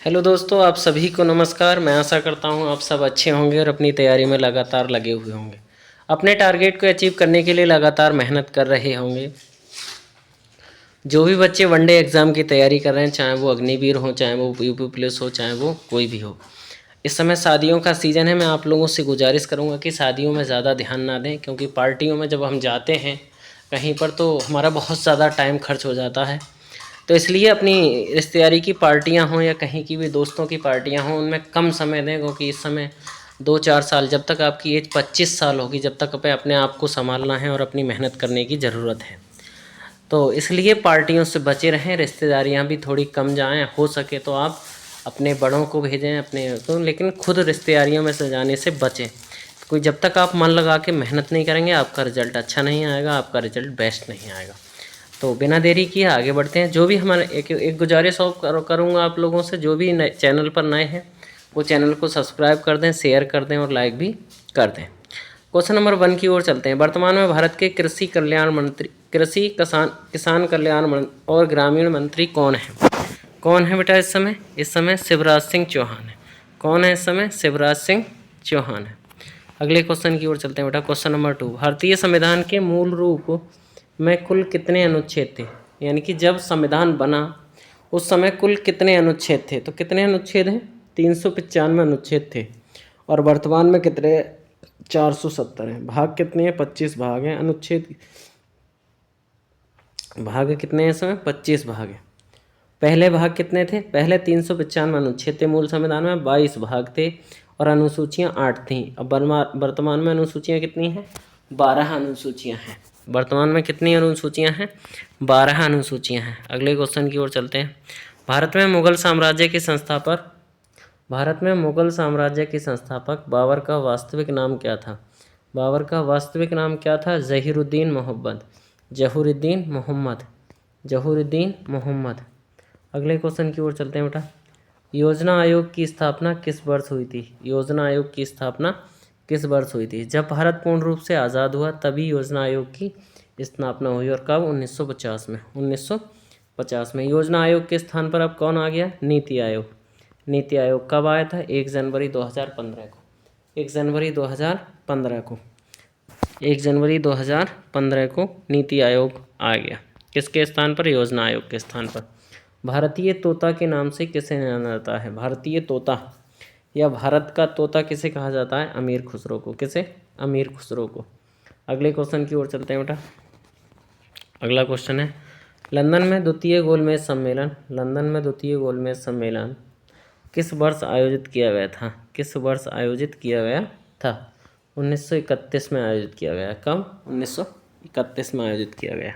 Hello दोस्तों, आप सभी को नमस्कार। मैं आशा करता हूँ आप सब अच्छे होंगे और अपनी तैयारी में लगातार लगे हुए होंगे। अपने टारगेट को अचीव करने के लिए लगातार मेहनत कर रहे होंगे। जो भी बच्चे वनडे एग्ज़ाम की तैयारी कर रहे हैं, चाहे वो अग्निवीर हो, चाहे वो यूपी पुलिस हो, चाहे वो कोई भी हो। इस समय शादियों का सीज़न है। मैं आप लोगों से गुजारिश करूँगा कि शादियों में ज़्यादा ध्यान ना दें, क्योंकि पार्टियों में जब हम जाते हैं कहीं पर तो हमारा बहुत ज़्यादा टाइम खर्च हो जाता है। तो इसलिए अपनी रिश्तेदारी की पार्टियां हों या कहीं की भी दोस्तों की पार्टियां हों, उनमें कम समय दें, क्योंकि इस समय 2-4 साल, जब तक आपकी एज 25 साल होगी, जब तक अपने आप को संभालना है और अपनी मेहनत करने की ज़रूरत है। तो इसलिए पार्टियों से बचे रहें, रिश्तेदारियां भी थोड़ी कम जाएं। हो सके तो आप अपने बड़ों को भेजें अपने तो, लेकिन खुद रिश्तेदारियों में से जाने से बचें। कोई जब तक आप मन लगा के मेहनत नहीं करेंगे, आपका रिज़ल्ट अच्छा नहीं आएगा, आपका रिज़ल्ट बेस्ट नहीं आएगा। तो बिना देरी किए आगे बढ़ते हैं। जो भी हमारे एक गुजारिश और करूँगा आप लोगों से, जो भी चैनल पर नए हैं वो चैनल को सब्सक्राइब कर दें, शेयर कर दें और लाइक भी कर दें। क्वेश्चन नंबर 1 की ओर चलते हैं। वर्तमान में भारत के कृषि किसान कल्याण और ग्रामीण मंत्री कौन है? कौन है बेटा इस समय शिवराज सिंह चौहान है। कौन है इस समय? शिवराज सिंह चौहान है। अगले क्वेश्चन की ओर चलते हैं बेटा। क्वेश्चन नंबर 2, भारतीय संविधान के मूल रूप में कुल कितने अनुच्छेद थे? यानी कि जब संविधान बना उस समय कुल कितने अनुच्छेद थे? तो कितने अनुच्छेद हैं? 395 अनुच्छेद थे। और वर्तमान में कितने? 470 हैं। भाग कितने हैं? 25 भाग हैं। अनुच्छेद भाग कितने हैं इसमें? 25 भाग हैं। पहले भाग कितने थे? पहले 395 अनुच्छेद थे मूल संविधान में, 22 भाग थे और अनुसूचियाँ 8 थीं। अब वर्तमान में अनुसूचियाँ कितनी हैं? 12 अनुसूचियाँ हैं। वर्तमान में कितनी अनुसूचियाँ हैं? 12 अनुसूचियाँ हैं। अगले क्वेश्चन की ओर चलते हैं। भारत में मुगल साम्राज्य के संस्थापक बाबर का वास्तविक नाम क्या था? बाबर का वास्तविक नाम क्या था? जहुरुद्दीन मोहम्मद। अगले क्वेश्चन की ओर चलते हैं बेटा। योजना आयोग की स्थापना किस वर्ष हुई थी? योजना आयोग की स्थापना किस वर्ष हुई थी? जब भारत पूर्ण रूप से आज़ाद हुआ तभी योजना आयोग की स्थापना हुई। और कब? 1950 में। 1950 में। योजना आयोग के स्थान पर अब कौन आ गया? नीति आयोग। नीति आयोग कब आया था? 1 जनवरी 2015 को। 1 जनवरी 2015 को 1 जनवरी 2015 को नीति आयोग आ गया। किसके स्थान पर? योजना आयोग के स्थान पर। भारतीय तोता के नाम से किसे जाना जाता है? भारतीय तोता या भारत का तोता किसे कहा जाता है? अमीर खुसरो को। किसे? अमीर खुसरो को। अगले क्वेश्चन की ओर चलते हैं बेटा। अगला क्वेश्चन है, लंदन में द्वितीय गोलमेज सम्मेलन किस वर्ष आयोजित किया गया था? किस वर्ष आयोजित किया गया था? 1931 में आयोजित किया गया। कब? 1931 में आयोजित किया गया।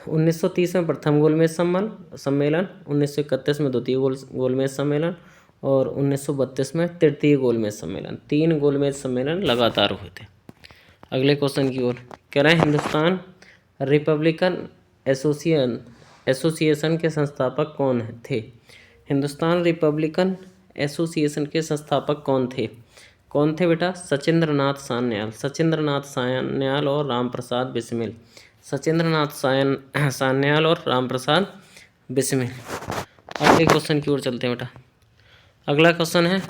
1930 में प्रथम गोलमेज सम्मेलन, 1931 में द्वितीय गोलमेज सम्मेलन और 1932 में तृतीय गोलमेज सम्मेलन। 3 गोलमेज सम्मेलन लगातार हुए थे। अगले क्वेश्चन की ओर कह रहे हैं, हिंदुस्तान रिपब्लिकन एसोसिएशन के संस्थापक कौन थे? हिंदुस्तान रिपब्लिकन एसोसिएशन के संस्थापक कौन थे? कौन थे बेटा? सचिंद्रनाथ सान्याल और रामप्रसाद बिस्मिल। सान्याल और रामप्रसाद बिस्मिल। अगले क्वेश्चन की ओर चलते हैं बेटा। अगला क्वेश्चन है,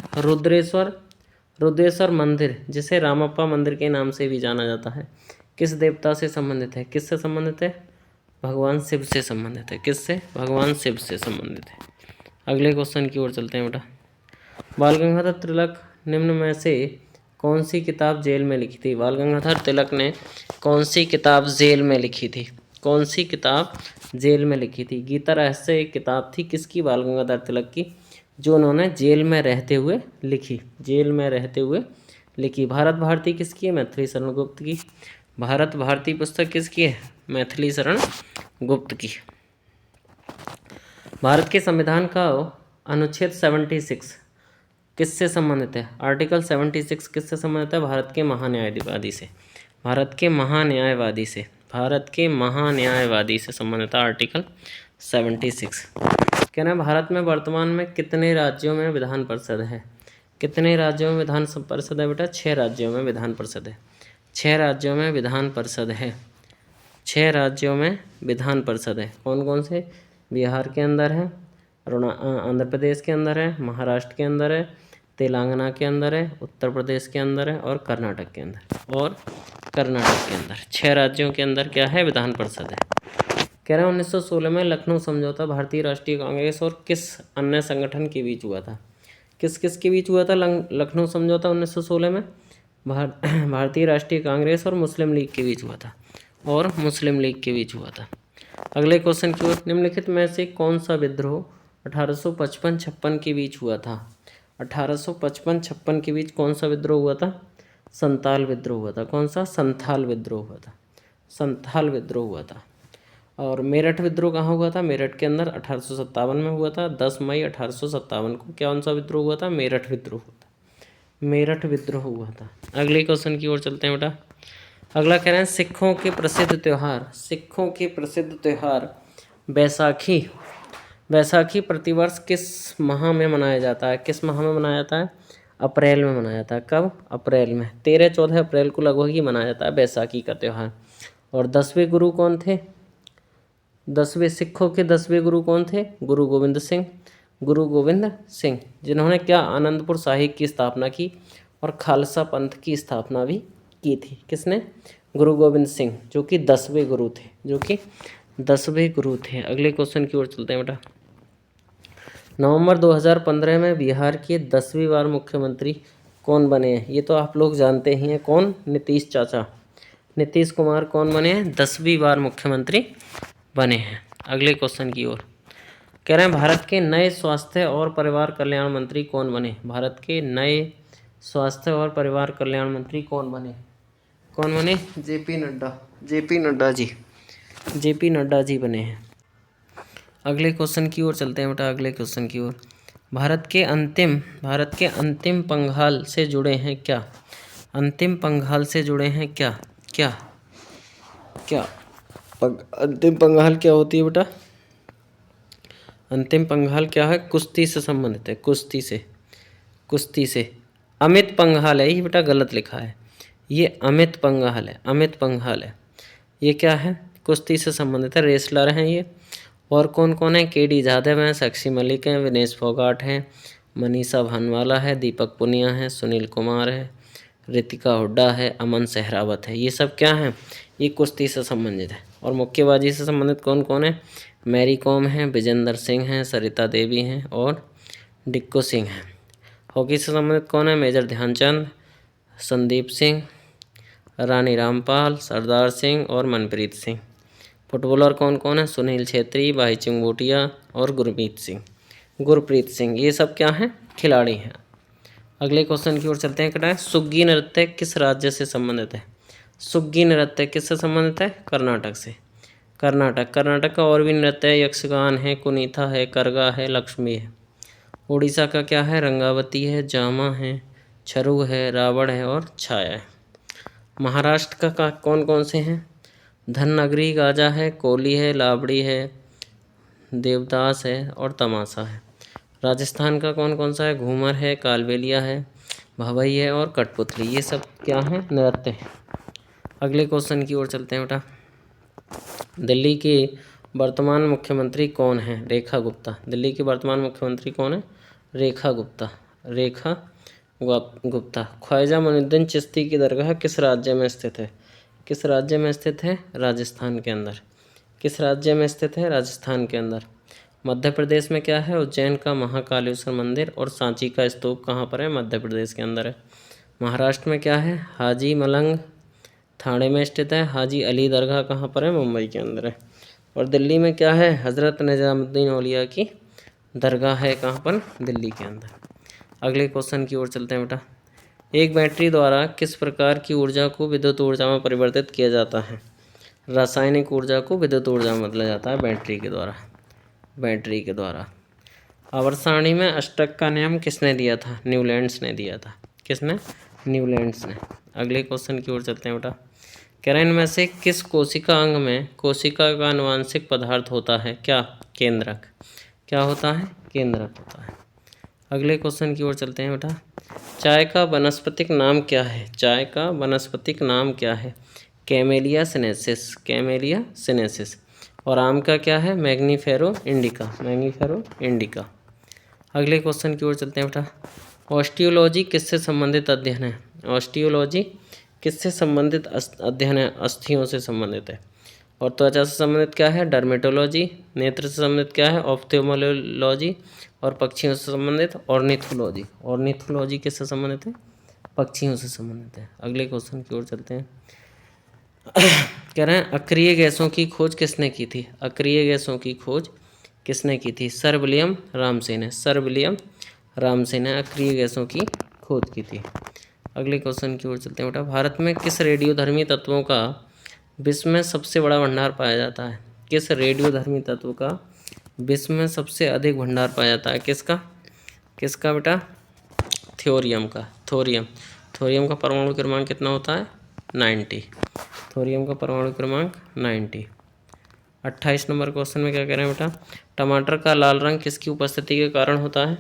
रुद्रेश्वर मंदिर, जिसे रामप्पा मंदिर के नाम से भी जाना जाता है, किस देवता से संबंधित है? किससे संबंधित है? भगवान शिव से संबंधित है। किससे? भगवान शिव से संबंधित है। अगले क्वेश्चन की ओर चलते हैं बेटा। बाल गंगाधर तिलक निम्न में से कौन सी किताब जेल में लिखी थी? बाल गंगाधर तिलक ने कौन सी किताब जेल में लिखी थी? कौन सी किताब जेल में लिखी थी? गीता रहस्य एक किताब थी। किसकी? बाल गंगाधर तिलक की, जो उन्होंने जेल में रहते हुए लिखी। भारत भारती किसकी है? मैथिली शरण गुप्त की। भारत भारती पुस्तक किसकी है? मैथिली शरण गुप्त की। भारत के संविधान का अनुच्छेद 76 किससे संबंधित है? आर्टिकल 76 किससे संबंधित है? भारत के महान्यायवादी से संबंधित है आर्टिकल 76। कहना है, भारत में वर्तमान में कितने राज्यों में विधान परिषद है? कितने राज्यों में विधान परिषद है बेटा? 6 राज्यों में विधान परिषद है। 6 राज्यों में विधान परिषद है। 6 राज्यों में विधान परिषद है। कौन कौन से? बिहार के अंदर है, आंध्र प्रदेश के अंदर है, महाराष्ट्र के अंदर है, तेलंगाना के अंदर है, उत्तर प्रदेश के अंदर है और कर्नाटक के अंदर 6 राज्यों के अंदर क्या है, विधान परिषद है। कह रहे हैं 1916 में लखनऊ समझौता भारतीय राष्ट्रीय कांग्रेस और किस अन्य संगठन के बीच हुआ था? किस किस के बीच हुआ था लखनऊ समझौता 1916 में? भारतीय राष्ट्रीय कांग्रेस और मुस्लिम लीग के बीच हुआ था, अगले क्वेश्चन की ओर। निम्नलिखित में से कौन सा विद्रोह 1855-56 के बीच हुआ था? 1855-56 के बीच कौन सा विद्रोह हुआ था? संथाल विद्रोह हुआ था। कौन सा? संथाल विद्रोह हुआ था। और मेरठ विद्रोह कहाँ हुआ था? मेरठ के अंदर 1857 में हुआ था। 10 मई 1857 को कौन सा विद्रोह हुआ था? मेरठ विद्रोह हुआ था। अगले क्वेश्चन की ओर चलते हैं बेटा। अगला कह रहे हैं सिखों के प्रसिद्ध त्योहार बैसाखी प्रतिवर्ष किस माह में मनाया जाता है? किस माह में मनाया जाता है? अप्रैल में मनाया जाता है। कब? अप्रैल में 13-14 अप्रैल को लगभग ही मनाया जाता है बैसाखी का त्यौहार। और 10वें गुरु कौन थे? सिखों के 10वें गुरु कौन थे? गुरु गोविंद सिंह, जिन्होंने क्या? आनंदपुर साहिब की स्थापना की और खालसा पंथ की स्थापना भी की थी। किसने? गुरु गोविंद सिंह, जो कि 10वें गुरु थे। अगले क्वेश्चन की ओर चलते हैं बेटा। नवंबर 2015 में बिहार के 10वीं बार मुख्यमंत्री कौन बने हैं? ये तो आप लोग जानते ही हैं। कौन? नीतीश चाचा, नीतीश कुमार कौन बने हैं? 10वीं बार मुख्यमंत्री बने हैं। अगले क्वेश्चन की ओर कह रहे हैं भारत के नए स्वास्थ्य और परिवार कल्याण मंत्री कौन बने? भारत के नए स्वास्थ्य और परिवार कल्याण मंत्री कौन बने? जेपी नड्डा जी बने हैं। अगले क्वेश्चन की ओर चलते हैं बेटा। अगले क्वेश्चन की ओर। भारत के अंतिम पंगाल से जुड़े हैं क्या? अंतिम पंगाल से जुड़े हैं क्या? अंतिम पंगाल क्या होती है बेटा? अंतिम पंगाल क्या है? कुश्ती से संबंधित है। कुश्ती से अमित पंघाल है ये बेटा, गलत लिखा है। ये अमित पंघाल है। ये क्या है? कुश्ती से संबंधित है, रेसलर हैं ये। और कौन कौन है? केडी जाधव हैं, साक्षी मलिक हैं, विनेश फोगाट हैं, मनीषा भानवाला है, दीपक पुनिया है, सुनील कुमार है, रितिका हुड्डा है, अमन सहरावत है। ये सब क्या हैं? ये कुश्ती से संबंधित है। और मुक्केबाजी से संबंधित कौन कौन है? मैरी कॉम हैं, विजेंदर सिंह हैं, सरिता देवी हैं और डिक्को सिंह हैं। हॉकी से संबंधित कौन है? मेजर ध्यानचंद, संदीप सिंह, रानी रामपाल, सरदार सिंह और मनप्रीत सिंह। फुटबॉलर कौन कौन है? सुनील छेत्री, भाईचुंग भूटिया और गुरप्रीत सिंह। ये सब क्या हैं? खिलाड़ी हैं। अगले क्वेश्चन की ओर चलते हैं। क्या है? सुग्गी नृत्य किस राज्य से संबंधित है? सुग्गी नृत्य किससे संबंधित है? कर्नाटक से। कर्नाटक का और भी नृत्य है, यक्षगान है, कुनीथा है, करगा है, लक्ष्मी है। उड़ीसा का क्या है? रंगावती है, जामा है, छरू है, रावण है और छाया है। महाराष्ट्र का कौन कौन से हैं? धननगरी, गाजा है, कोली है, लावड़ी है, देवदास है और तमाशा है। राजस्थान का कौन कौन सा है? घूमर है, कालबेलिया है, भवई है और कठपुतली। ये सब क्या हैं? नृत्य हैं। अगले क्वेश्चन की ओर चलते हैं बेटा। दिल्ली की वर्तमान मुख्यमंत्री कौन है? रेखा गुप्ता। दिल्ली की वर्तमान मुख्यमंत्री कौन है? रेखा गुप्ता। ख्वाजा मोइनुद्दीन चिश्ती की दरगाह किस राज्य में स्थित है? राजस्थान के अंदर। किस राज्य में स्थित है? राजस्थान के अंदर। मध्य प्रदेश में क्या है? उज्जैन का महाकालेश्वर मंदिर और सांची का स्तूप कहाँ पर है? मध्य प्रदेश के अंदर है। महाराष्ट्र में क्या है? हाजी मलंग ठाणे में स्थित है। हाजी अली दरगाह कहाँ पर है? मुंबई के अंदर है। और दिल्ली में क्या है? हज़रत निजामुद्दीन औलिया की दरगाह है। कहाँ पर? दिल्ली के अंदर। अगले क्वेश्चन की ओर चलते हैं बेटा। एक बैटरी द्वारा किस प्रकार की ऊर्जा को विद्युत ऊर्जा में परिवर्तित किया जाता है? रासायनिक ऊर्जा को विद्युत ऊर्जा में बदला जाता है बैटरी के द्वारा। आवर्त सारणी में अष्टक का नियम किसने दिया था? न्यूलैंड्स ने दिया था। किसने? न्यूलैंड्स ने। अगले क्वेश्चन की ओर चलते हैं बेटा। कह रहे हैं इनमें से किस कोशिका अंग में कोशिका का आनुवांशिक पदार्थ होता है? क्या? केंद्रक। क्या होता है? केंद्रक होता है। अगले क्वेश्चन की ओर चलते हैं बेटा। चाय का वनस्पतिक नाम क्या है? Camellia sinensis. और आम का क्या है? मैग्नीफेरो इंडिका, मैग्नीफेरो इंडिका। अगले क्वेश्चन की ओर चलते हैं बेटा। ऑस्टियोलॉजी किससे संबंधित अध्ययन है? ऑस्टियोलॉजी किससे संबंधित अध्ययन है? अस्थियों से संबंधित है। और त्वचा से संबंधित क्या है? डर्मेटोलॉजी। नेत्र से संबंधित क्या है? ऑप्थेल्मोलॉजी। और पक्षियों से संबंधित ऑर्निथोलॉजी। ऑर्निथोलॉजी किससे संबंधित है? पक्षियों से संबंधित है। अगले क्वेश्चन की ओर चलते हैं। कह रहे हैं अक्रिय गैसों की खोज किसने की थी? अक्रिय गैसों की खोज किसने की थी? सर विलियम रामसे ने, सर विलियम रामसे ने अक्रिय गैसों की खोज की थी। अगले क्वेश्चन की ओर चलते हैं बेटा। भारत में किस रेडियोधर्मी तत्वों का विश्व में सबसे बड़ा भंडार पाया जाता है? किस रेडियोधर्मी तत्व का विश्व में सबसे अधिक भंडार पाया जाता है? किसका? किसका बेटा? थोरियम का। थोरियम, थोरियम का परमाणु क्रमांक कितना होता है? 90। थोरियम का परमाणु क्रमांक 90। 28 नंबर क्वेश्चन में क्या कह रहे हैं बेटा? टमाटर का लाल रंग किसकी उपस्थिति के कारण होता है?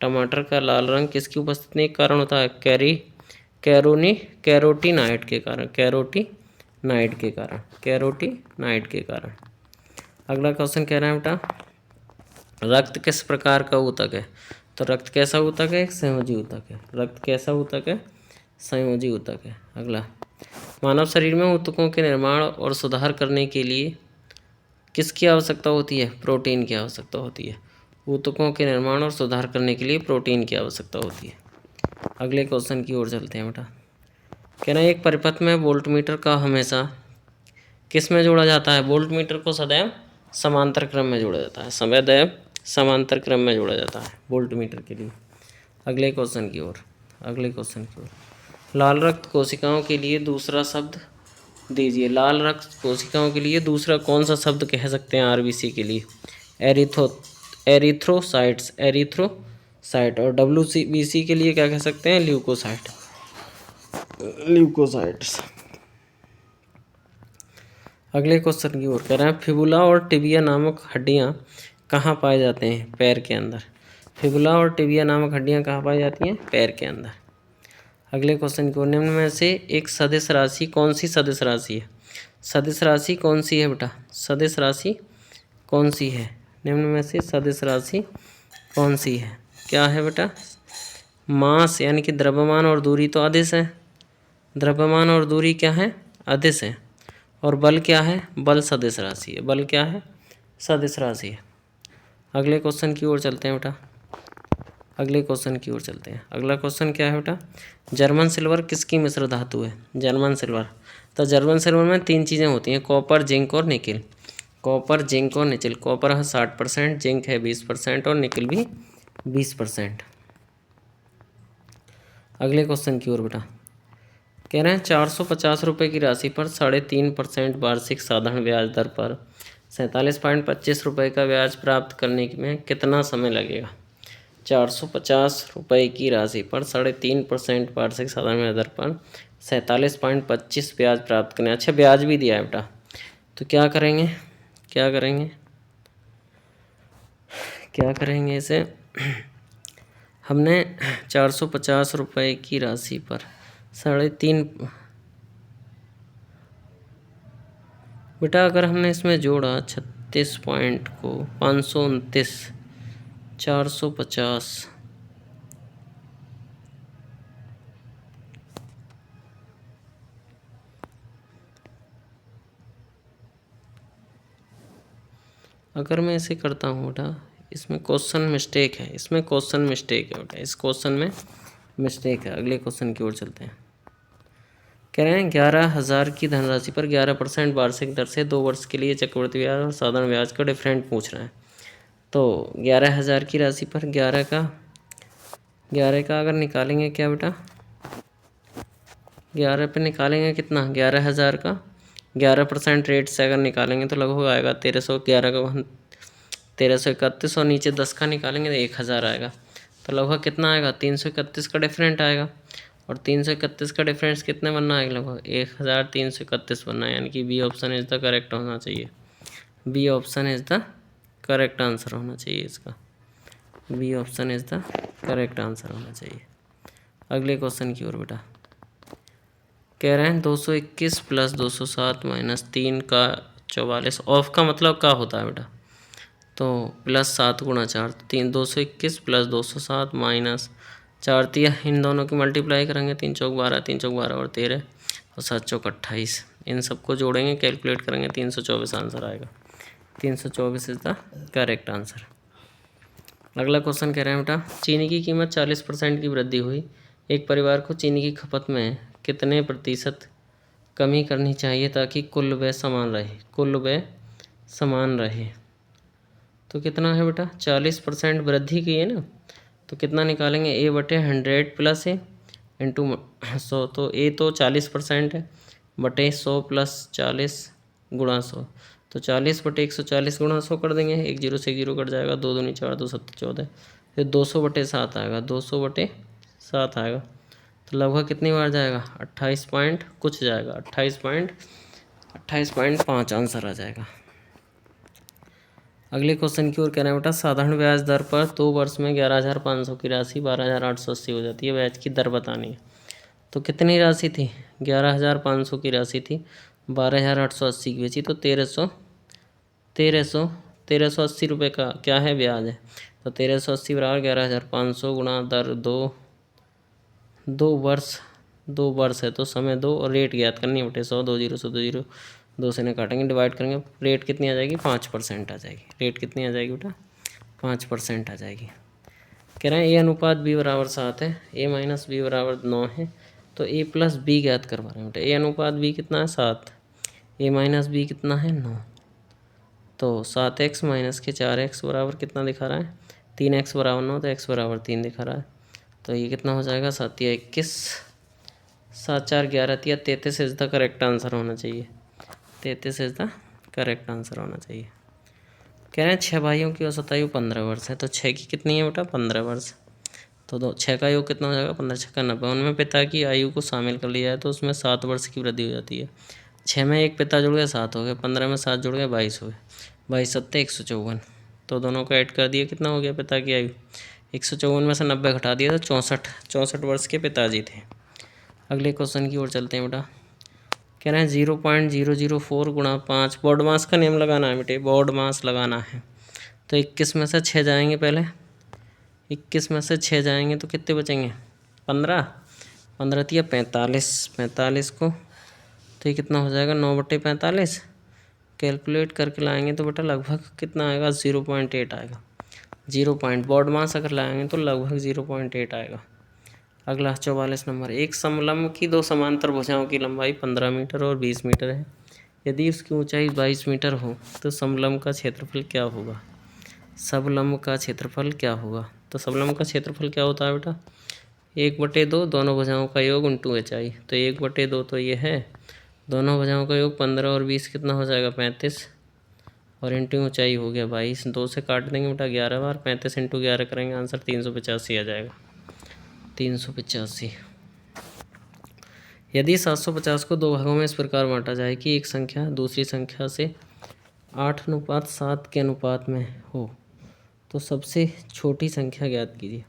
टमाटर का लाल रंग किसकी उपस्थिति के कारण होता है? कैरोटीनाइड के कारण, कैरोटीनाइड के कारण, कैरोटीनाइड के कारण। अगला क्वेश्चन कह रहे हैं बेटा रक्त किस प्रकार का ऊतक है? तो रक्त कैसा ऊतक है? एक संयोजी ऊतक है। रक्त कैसा ऊतक है? संयोजी ऊतक है। अगला, मानव शरीर में ऊतकों के निर्माण और सुधार करने के लिए किसकी आवश्यकता होती है? प्रोटीन की आवश्यकता होती है। ऊतकों के निर्माण और सुधार करने के लिए प्रोटीन की आवश्यकता होती है। अगले क्वेश्चन की ओर चलते हैं बेटा। कहना एक परिपथ में वोल्टमीटर का हमेशा किस में जोड़ा जाता है? वोल्टमीटर को सदैव समांतर क्रम में जोड़ा जाता है, सदैव समांतर क्रम में जोड़ा जाता है वोल्टमीटर के लिए। अगले क्वेश्चन की ओर, अगले क्वेश्चन की ओर। लाल रक्त कोशिकाओं के लिए दूसरा शब्द दीजिए। लाल रक्त कोशिकाओं के लिए दूसरा कौन सा शब्द कह सकते हैं आरबीसी के लिए? Erythrocytes, erythrocyte. और डब्ल्यूबीसी के लिए क्या कह सकते हैं? Leucocyte, leukocytes. अगले क्वेश्चन की ओर कह रहे हैं फिबुला और टिबिया नामक हड्डियां कहाँ पाए जाते हैं? पैर के अंदर। फिबुला और टिबिया नामक हड्डियां कहाँ पाई जाती हैं? पैर के अंदर। अगले क्वेश्चन की ओर, निम्न में से एक सदिश राशि कौन सी सदिश राशि है? सदिश राशि कौन सी है बेटा? सदिश राशि कौन सी है? निम्न में से सदिश राशि कौन सी है? क्या है बेटा? मास यानी कि द्रव्यमान और दूरी तो अदिश है। द्रव्यमान और दूरी क्या है? अदिश है। और बल क्या है? बल सदिश राशि है। बल क्या है? सदिश राशि है। अगले क्वेश्चन की ओर चलते हैं बेटा। अगले क्वेश्चन की ओर चलते हैं। अगला क्वेश्चन क्या है बेटा? जर्मन सिल्वर किसकी मिश्र धातु है? जर्मन सिल्वर, तो जर्मन सिल्वर में 3 चीज़ें होती हैं, कॉपर, जिंक और निकिल। कॉपर, जिंक और निकिल। कॉपर है 60%, जिंक है 20% और निकिल भी 20%। अगले क्वेश्चन की ओर बेटा कह रहे हैं 450 रुपये की राशि पर 3.5% वार्षिक साधारण ब्याज दर पर 47.25 रुपये का ब्याज प्राप्त करने में कितना समय लगेगा? 450 रुपये की राशि पर 3.5% वार्षिक साधारण ब्याज दर पर 47.25 ब्याज प्राप्त करने। अच्छा, ब्याज भी दिया है बेटा, तो क्या करेंगे? क्या करेंगे? क्या करेंगे इसे? हमने 450 रुपये की राशि पर 3.5 बेटा, अगर हमने इसमें जोड़ा 36 पॉइंट को 529, 450, अगर मैं इसे करता हूँ बेटा, इसमें क्वेश्चन मिस्टेक है, इसमें क्वेश्चन मिस्टेक है बेटा, इस क्वेश्चन में मिस्टेक है। अगले क्वेश्चन की ओर चलते हैं। कह रहे हैं 11,000 की धनराशि पर 11% वार्षिक दर से 2 वर्ष के लिए चक्रवृद्धि ब्याज और साधारण ब्याज का डिफरेंट पूछ रहे हैं। तो 11,000 की राशि पर 11 का अगर निकालेंगे क्या बेटा? 11 पे निकालेंगे कितना? 11,000 का 11% रेट से अगर निकालेंगे तो लगभग आएगा 1311 का 1331, और नीचे 10 का निकालेंगे तो 1,000 आएगा। तो लगभग कितना आएगा? 331 का डिफरेंट आएगा। और 331 का डिफरेंस कितने बनना है? लगभग 1,331 बनना है, यानी कि B option is the correct होना चाहिए। B option is the correct answer होना चाहिए इसका। B option is the correct answer होना चाहिए। अगले क्वेश्चन की ओर बेटा कह रहे हैं 221 + 207 - 3 का 44। ऑफ का मतलब क्या होता है बेटा, तो +7 × 4 3 221 + 207 -4 तिया, इन दोनों की मल्टीप्लाई करेंगे 3 चौक 12 3 चौक 12 और 13 और 7 चौक 28, इन सबको जोड़ेंगे कैलकुलेट करेंगे 324 आंसर आएगा। 324 इज़ द करेक्ट आंसर। अगला क्वेश्चन कह रहे हैं बेटा, चीनी की कीमत 40% की वृद्धि हुई, एक परिवार को चीनी की खपत में कितने प्रतिशत कमी करनी चाहिए ताकि कुल व्यय समान रहे, कुल व्यय समान रहे। तो कितना है बेटा, 40% वृद्धि की है ना, तो कितना निकालेंगे, A/100 + A इंटू 100, तो A तो 40% है, बटे 100 + 40 × 100, तो 40/140 × 100 कर देंगे, 1 0 से 1 0 कट जाएगा, 2 दूनी 4 2 7 14, फिर 200/7 आएगा, 200/7 आएगा, तो लगभग कितनी बार जाएगा, 28 पॉइंट कुछ जाएगा, 28.5 आंसर आ जाएगा। अगले क्वेश्चन की ओर कहना है बेटा, साधारण ब्याज दर पर 2 वर्ष में 11,500 की राशि 12,880 हो जाती है, ब्याज की दर बतानी है। तो कितनी राशि थी, 11,500 की राशि थी, 12,880 की बेची, तो 1380 रुपये का क्या है ब्याज है, तो 1380 बराबर 11,500 गुणा दर 2 वर्ष है, तो समय 2 और रेट ज्ञात करनी है बटे 100, 2 0 से 2 0 2 से ने काटेंगे, डिवाइड करेंगे, रेट कितनी आ जाएगी, 5% आ जाएगी, रेट कितनी आ जाएगी बेटा, 5% आ जाएगी। कह रहे हैं A/B = 7 है, A - B = 9 है, तो A + B ज्ञात करवा रहे हैं बेटा, A/B कितना है 7, A - B कितना है 9, तो 7x - 4x बराबर कितना दिखा रहा है, 3x = 9, तो x = 3 दिखा रहा है, तो ये कितना हो जाएगा, 7 या 21, 7 4 11 या 33 इज़ द करेक्ट आंसर होना चाहिए, 33 इज़ द करेक्ट आंसर होना चाहिए। कह रहे हैं 6 भाइयों की औसत आयु 15 वर्ष है, तो 6 की कितनी है बेटा, 15 वर्ष, तो 6 का योग कितना हो जाएगा, 15 6 = 90, उनमें पिता की आयु को शामिल कर लिया है, तो उसमें 7 वर्ष की वृद्धि हो जाती है। 6 में एक पिता जुड़ गए 7 हो गए, 15 में 7 जुड़ गए 22 हो गए, 22 7 154, तो दोनों को ऐड कर दिए, कितना हो गया पिता की आयु, 154 में से 90 घटा दिया तो 64 वर्ष के पिताजी थे। अगले क्वेश्चन की ओर चलते हैं बेटा, कह रहे हैं 0.004 × 5, बोर्ड मास का नेम लगाना है बेटे, बोर्ड मास लगाना है, तो 21 में से 6 जाएंगे, पहले 21 में से 6 जाएंगे तो कितने बचेंगे, 15 15 तिया 45 को, तो ये कितना हो जाएगा, 9/45, कैलकुलेट करके लाएंगे तो बेटा लगभग कितना आएगा, 0.8 आएगा, 0 बोर्ड मास अगर लाएंगे तो लगभग 0.8 आएगा। अगला 44 नंबर, एक समलंब की 2 समांतर भुजाओं की लंबाई 15 मीटर और 20 मीटर है, यदि उसकी ऊंचाई 22 मीटर हो तो समलंब का क्षेत्रफल क्या होगा, समलंब का क्षेत्रफल क्या होगा, तो समलंब का क्षेत्रफल क्या होता है बेटा, 1/2 दोनों भुजाओं का योग × ऊंचाई, तो 1/2 तो ये है, दोनों भुजाओं का योग 15 और 20 कितना हो जाएगा, 35, और इंटू ऊंचाई हो गया 22, 2 से काट देंगे बेटा 11 बार, 35 × 11 करेंगे, आंसर 385 आ जाएगा, 385। यदि 750 को 2 भागों में इस प्रकार बांटा जाए कि एक संख्या दूसरी संख्या से 8:7 के अनुपात में हो, तो सबसे छोटी संख्या ज्ञात कीजिए।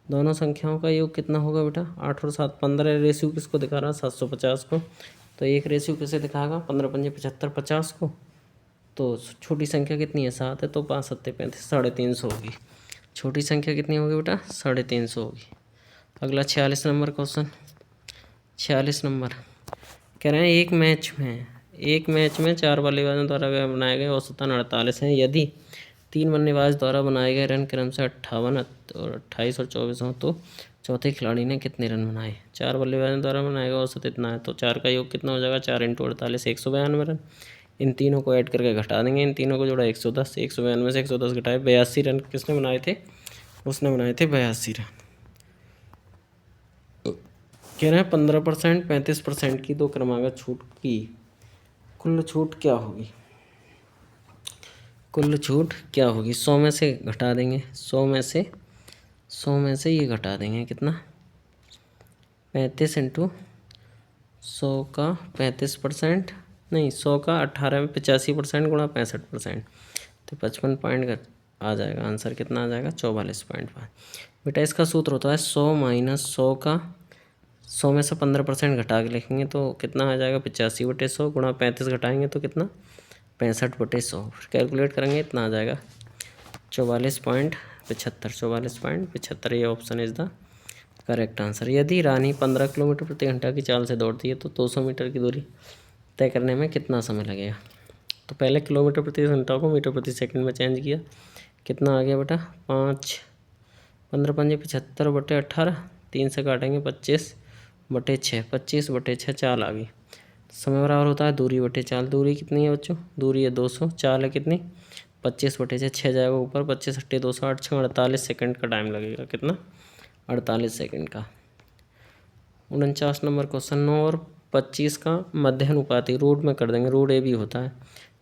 दोनों संख्याओं का योग कितना होगा बेटा, 8 और 7, 15 रेशियो किसको दिखा रहा है, 750 को, तो एक रेशियो किसे दिखाएगा, 15 × 5 = 75, 50 को, तो छोटी संख्या कितनी है, 7 है, तो 5 7 35, 350 होगी, छोटी संख्या कितनी होगी बेटा, 350 होगी। अगला 46 नंबर क्वेश्चन, 46 नंबर कह रहे हैं एक मैच में 4 बल्लेबाजों द्वारा बनाए गए औसतन 48 हैं, यदि 3 बल्लेबाज द्वारा बनाए गए रन क्रम से 58 और 28 और 24 हों तो चौथे खिलाड़ी ने कितने रन बनाए, 4 बल्लेबाजों द्वारा बनाए गए औसत इतना है, तो 4 का योग कितना हो जाएगा, 4 × 48 192 रन, इन तीनों को ऐड करके घटा देंगे, इन तीनों को जोड़ा 110, 192 से 110 घटाए 82 रन किसने बनाए थे, उसने बनाए थे 82 रन। कह रहे हैं 15% 35% की 2 क्रमागत छूट की कुल छूट क्या होगी, कुल छूट क्या होगी, 100 में से घटा देंगे, 100 में से ये घटा देंगे, कितना, 35 × 100 का 35%, नहीं 100 का 18 में 85% गुणा 65%, तो 55 पॉइंट आ जाएगा, आंसर कितना आ जाएगा, 44.5। बेटा इसका सूत्र होता है 100 - 100 का 100 में से 15% घटा के लिखेंगे तो कितना आ जाएगा, 85/100 गुणा 35 घटाएंगे तो कितना, 65/100, फिर कैलकुलेट करेंगे इतना आ जाएगा 44.75, 44.75। ये option is the correct answer. यदि रानी 15 किलोमीटर प्रति घंटा की चाल से दौड़ती है तो 200 मीटर की दूरी तय करने में कितना समय लगेगा। तो पहले किलोमीटर प्रति घंटा को मीटर प्रति सेकंड में चेंज किया, कितना आ गया बेटा 5 15 पंजे 75/18, 3 से काटेंगे 25/6, 25/6 चाल आ गई। समय बराबर होता है दूरी बटे चाल। दूरी कितनी है बच्चों, दूरी है 200, चाल है कितनी 25/6, 6 जाएगा ऊपर, 25 × 200 8 6 48 सेकंड का टाइम लगेगा, कितना 48 सेकंड का। 49 नंबर क्वेश्चन, 9 और 25 का मध्य अनुपाती रूट में कर देंगे, रूट ए भी होता है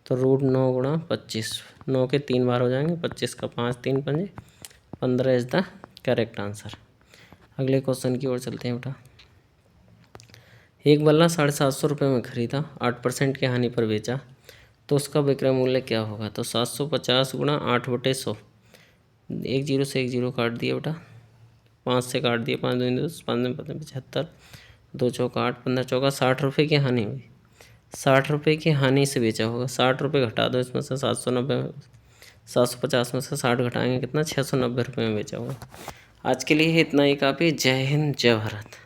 तो रूट 9 × 25, 9 के 3 बार हो जाएंगे, 25 का 5 3 पंजे 15 इज़ द करेक्ट आंसर। अगले क्वेश्चन की ओर चलते हैं बेटा। एक बल्ला 750 रुपये में खरीदा, 8% की हानि पर बेचा तो उसका विक्रय मूल्य क्या होगा। तो 750 × 8/100, 1 0 से 1 0 काट दिया बेटा, 5 से काट दिया, 5 2 10, 5 में 75, 2 चौका 8, 15 चौका 60 रुपये की हानि हुई। 60 रुपये की हानि से बेचा होगा, 60 रुपये घटा दो इसमें से, 750 में से 60 घटाएंगे कितना 690 रुपये में बेचा होगा। आज के लिए इतना ही काफ़ी। जय हिंद जय भारत।